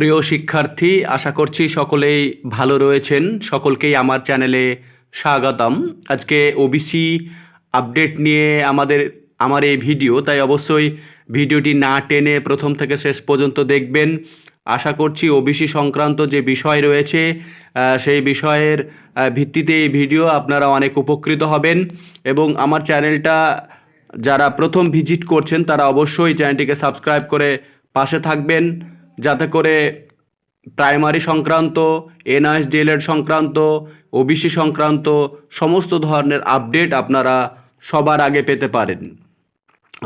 প্রিয় শিক্ষার্থী, আশা করছি সকলেই ভালো রয়েছেন। সকলকেই আমার চ্যানেলে স্বাগতম। আজকে ওবিসি আপডেট নিয়ে আমার এই ভিডিও, তাই অবশ্যই ভিডিওটি না টেনে প্রথম থেকে শেষ পর্যন্ত দেখবেন। আশা করছি ওবিসি সংক্রান্ত যে বিষয় রয়েছে সেই বিষয়ের ভিত্তিতে এই ভিডিও আপনারা অনেক উপকৃত হবেন। এবং আমার চ্যানেলটা যারা প্রথম ভিজিট করছেন তারা অবশ্যই চ্যানেলটিকে সাবস্ক্রাইব করে পাশে থাকবেন, যাতে করে প্রাইমারি সংক্রান্ত, এনআইএস ডিএলএড সংক্রান্ত, ওবিসি সংক্রান্ত সমস্ত ধরনের আপডেট আপনারা সবার আগে পেতে পারেন।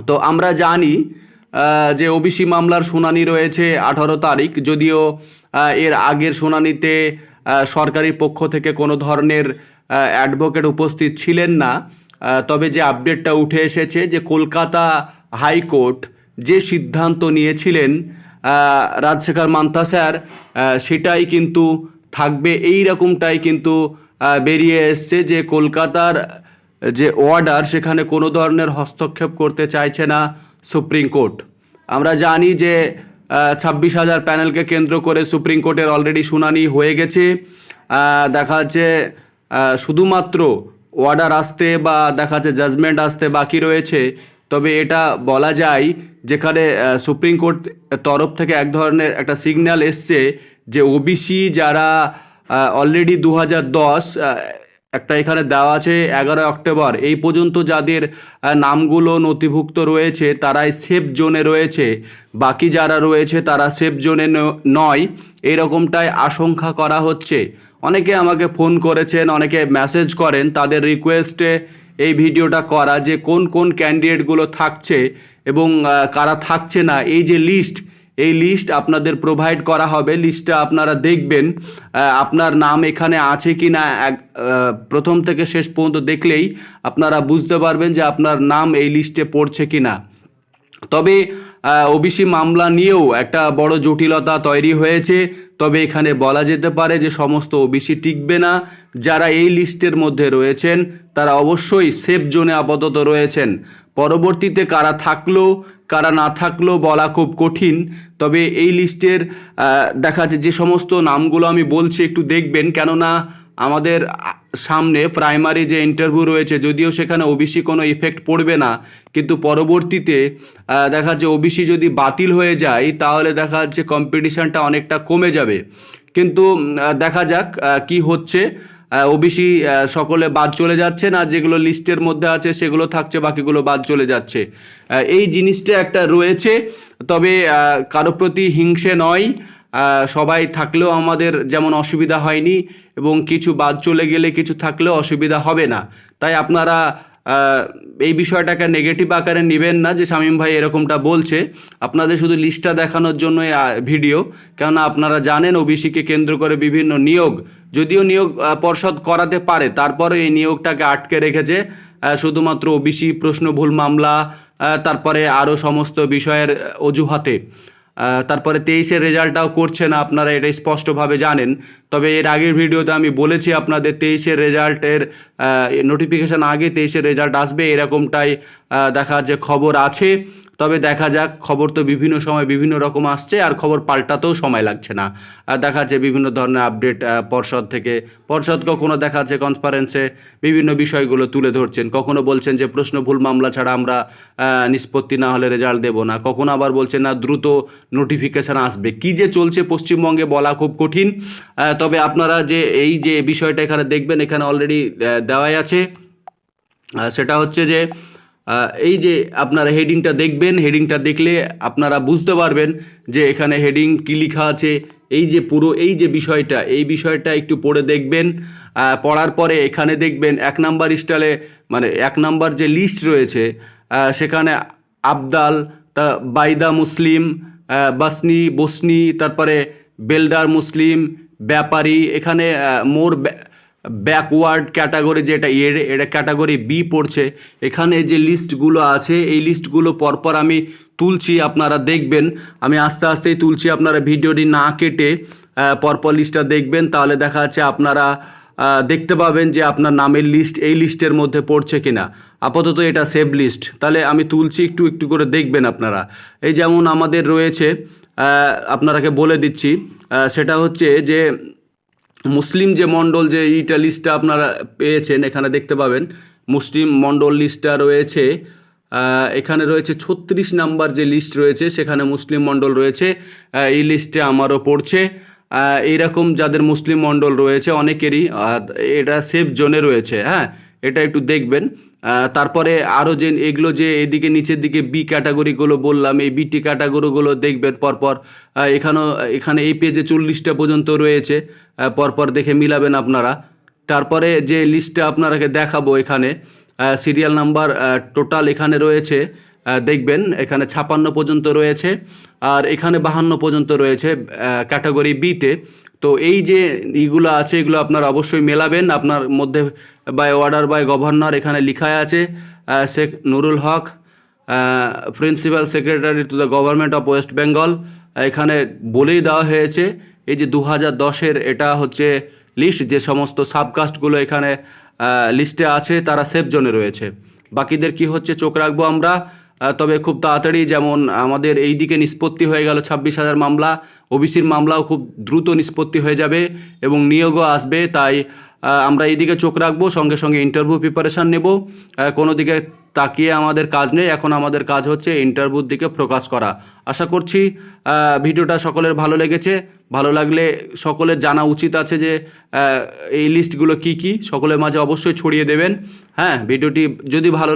তো আমরা জানি যে ওবিসি মামলার শুনানি রয়েছে 18 তারিখ। যদিও এর আগের শুনানিতে সরকারি পক্ষ থেকে কোনো ধরনের অ্যাডভোকেট উপস্থিত ছিলেন না, তবে যে আপডেটটা উঠে এসেছে যে কলকাতা হাইকোর্ট যে সিদ্ধান্ত নিয়েছিলেন রাজশেখর মান্থা স্যার, সেটাই কিন্তু থাকবে, এই রকমটাই কিন্তু বেরিয়ে এসছে যে কলকাতার যে অর্ডার সেখানে কোনো ধরনের হস্তক্ষেপ করতে চাইছে না সুপ্রিম কোর্ট। আমরা জানি যে 26,000 প্যানেলকে কেন্দ্র করে সুপ্রিম কোর্টের অলরেডি শুনানি হয়ে গেছে। দেখা যাচ্ছে শুধুমাত্র অর্ডার আসতে বা দেখা যাচ্ছে জাজমেন্ট আসতে বাকি রয়েছে। তবে এটা বলা যায় যেখানে সুপ্রিম কোর্ট তরফ থেকে এক ধরনের একটা সিগন্যাল এসছে যে ওবিসি যারা অলরেডি 2010 একটা এখানে দেওয়া আছে 11 অক্টোবর এই পর্যন্ত যাদের নামগুলো নথিভুক্ত রয়েছে তারাই সেফ জোনে রয়েছে, বাকি যারা রয়েছে তারা সেফ জোনে নয়, এরকমটাই আশঙ্কা করা হচ্ছে। অনেকে আমাকে ফোন করেছেন, অনেকে মেসেজ করেন, তাদের রিকোয়েস্টে এই ভিডিওটা করা যে কোন কোন ক্যান্ডিডেটগুলো থাকছে এবং কারা থাকছে না। এই লিস্ট আপনাদের প্রোভাইড করা হবে। লিস্টটা আপনারা দেখবেন আপনার নাম এখানে আছে কি না, প্রথম থেকে শেষ পর্যন্ত দেখলেই আপনারা বুঝতে পারবেন যে আপনার নাম এই লিস্টে পড়ছে কি না। তবে ওবিসি মামলা নিয়েও একটা বড় জটিলতা তৈরি হয়েছে। তবে এখানে বলা যেতে পারে যে সমস্ত ওবিসি টিকবে না। যারা এই লিস্টের মধ্যে রয়েছেন তারা অবশ্যই সেফ জোনে আপাতত রয়েছেন। পরবর্তীতে কারা থাকলো কারা না থাকলো বলা খুব কঠিন। তবে এই লিস্টের দেখা যাচ্ছে যে সমস্ত নামগুলো আমি বলছি একটু দেখবেন, কেননা আমাদের সামনে প্রাইমারি যে ইন্টারভিউ রয়েছে, যদিও সেখানে ওবিসি কোনো ইফেক্ট পড়বে না, কিন্তু পরবর্তীতে দেখা যাচ্ছে ওবিসি যদি বাতিল হয়ে যায় তাহলে দেখা যাচ্ছে কম্পিটিশানটা অনেকটা কমে যাবে। কিন্তু দেখা যাক কি হচ্ছে। ওবিসি সকলে বাদ চলে যাচ্ছে না, যেগুলো লিস্টের মধ্যে আছে সেগুলো থাকছে, বাকিগুলো বাদ চলে যাচ্ছে। এই জিনিসটা একটা রয়েছে। তবে কারো প্রতি হিংসে নয়, সবাই থাকলেও আমাদের যেমন অসুবিধা হয়নি এবং কিছু বাদ চলে গেলে কিছু থাকলেও অসুবিধা হবে না। তাই আপনারা এই বিষয়টাকে নেগেটিভ আকারে নেবেন না যে শামীম ভাই এরকমটা বলছে। আপনাদের শুধু লিস্টটা দেখানোর জন্য ভিডিও, কেননা আপনারা জানেন ওবিসিকে কেন্দ্র করে বিভিন্ন নিয়োগ, যদিও নিয়োগ পর্ষদ করাতে পারে, তারপরে এই নিয়োগটাকে আটকে রেখেছে শুধুমাত্র ওবিসি প্রশ্ন ভুল মামলা, তারপরে আরও সমস্ত বিষয়ের অজুহাতে। তারপরে 23-এর রেজাল্টটাও করছে না, আপনারা এটা স্পষ্টভাবে জানেন। তবে এর আগের ভিডিওতে আমি বলেছি আপনাদের 23-এর রেজাল্টের নোটিফিকেশান আগে 23-এর রেজাল্ট আসবে, এরকমটাই দেখা যে খবর আছে। তবে দেখা যাক, খবর তো বিভিন্ন সময় বিভিন্ন রকম আসছে আর খবর পাল্টাতেও সময় লাগছে না। দেখা যাচ্ছে বিভিন্ন ধরনের আপডেট পর্ষদ থেকে, পর্ষদ কখনো দেখা যাচ্ছে কনফারেন্সে বিভিন্ন বিষয়গুলো তুলে ধরছেন, কখনো বলছেন যে প্রশ্ন ভুল মামলা ছাড়া আমরা নিষ্পত্তি না হলে রেজাল্ট দেবো না, কখনো আবার বলছেন না দ্রুত নোটিফিকেশান আসবে। কি যে চলছে পশ্চিমবঙ্গে বলা খুব কঠিন। তবে আপনারা যে এই যে বিষয়টা এখানে দেখবেন, এখানে অলরেডি দেওয়াই আছে, সেটা হচ্ছে যে এই যে আপনারা হেডিংটা দেখবেন, হেডিংটা দেখলে আপনারা বুঝতে পারবেন যে এখানে হেডিং কী লেখা আছে। এই যে পুরো এই যে বিষয়টা, এই বিষয়টা একটু পড়ে দেখবেন। পড়ার পরে এখানে দেখবেন 1 নাম্বার স্টাইলে, মানে 1 নাম্বার যে লিস্ট রয়েছে সেখানে আবদাল, বাইদা মুসলিম, বসনি, তারপরে বেলদার মুসলিম, ব্যাপারী, এখানে মোর ব্যাকওয়ার্ড ক্যাটাগরি যেটা এটা ক্যাটাগরি বি পড়ছে। এখানে যে লিস্টগুলো আছে এই লিস্টগুলো পরপর আমি তুলছি, আপনারা দেখবেন। আমি আস্তে আস্তেই তুলছি, আপনারা ভিডিওটি না কেটে পরপর লিস্টটা দেখবেন, তাহলে দেখা যাচ্ছে আপনারা দেখতে পাবেন যে আপনার নামের লিস্ট এই লিস্টের মধ্যে পড়ছে কিনা। আপাতত এটা সেভ লিস্ট, তাহলে আমি তুলছি, একটু একটু করে দেখবেন আপনারা। এই যেমন আমাদের রয়েছে আপনারাকে বলে দিচ্ছি। সেটা হচ্ছে যে মুসলিম যে মণ্ডল যে এইটা লিস্টটা আপনারা পেয়েছেন, এখানে দেখতে পাবেন মুসলিম মণ্ডল লিস্টটা রয়েছে। এখানে রয়েছে 36 নাম্বার যে লিস্ট রয়েছে, সেখানে মুসলিম মণ্ডল রয়েছে। এই লিস্টে আমারও পড়ছে। এইরকম যাদের মুসলিম মণ্ডল রয়েছে অনেকেরই এটা সেফ জোনে রয়েছে। হ্যাঁ, এটা একটু দেখবেন। তারপরে আরও যে এগুলো যে এদিকে নিচের দিকে বি ক্যাটাগরিগুলো বললাম, এই বিটি ক্যাটাগরিগুলো দেখবেন পরপর। এখানে এই পেজে 40টা পর্যন্ত রয়েছে, পরপর দেখে মিলাবেন আপনারা। তারপরে যে লিস্টটা আপনারাকে দেখাবো, এখানে সিরিয়াল নাম্বার টোটাল এখানে রয়েছে, দেখবেন এখানে 56 পর্যন্ত রয়েছে, আর এখানে 52 পর্যন্ত রয়েছে ক্যাটাগরি বিতে। তো এই যে ইগুলো আছে, এগুলো আপনারা অবশ্যই মেলাবেন। আপনার মধ্যে বাই অর্ডার বাই গভর্নর এখানে লেখা আছে Sheikh Nurul Haque, principal secretary to the government of West Bengal. এখানে বলেই দেওয়া হয়েছে এই যে 2010-এর এটা হচ্ছে লিস্ট, যে সমস্ত সাবকাস্টগুলো এখানে লিস্টে আছে তারা সেফ জোনে রয়েছে। বাকিদের কি হচ্ছে চোখ রাখবো আমরা। তবে খুব তাড়াতাড়ি, যেমন আমাদের এই দিকে নিষ্পত্তি হয়ে গেল 26,000 মামলা, ওবিসির মামলাও খুব দ্রুত নিষ্পত্তি হয়ে যাবে এবং নিয়োগও আসবে। তাই আমরা এই দিকে চোখ রাখবো, সঙ্গে সঙ্গে ইন্টারভিউ প্রিপারেশান নেব। কোনো দিকে তাকিয়ে আমাদের কাজ নেই, এখন আমাদের কাজ হচ্ছে ইন্টারভিউর দিকে ফোকাস করা। আশা করছি ভিডিওটা সকলের ভালো লেগেছে। ভালো লাগলে সকলের জানা উচিত আছে যে এই লিস্টগুলো কি কি, সকলের মাঝে অবশ্যই ছড়িয়ে দেবেন। হ্যাঁ, ভিডিওটি যদি ভালো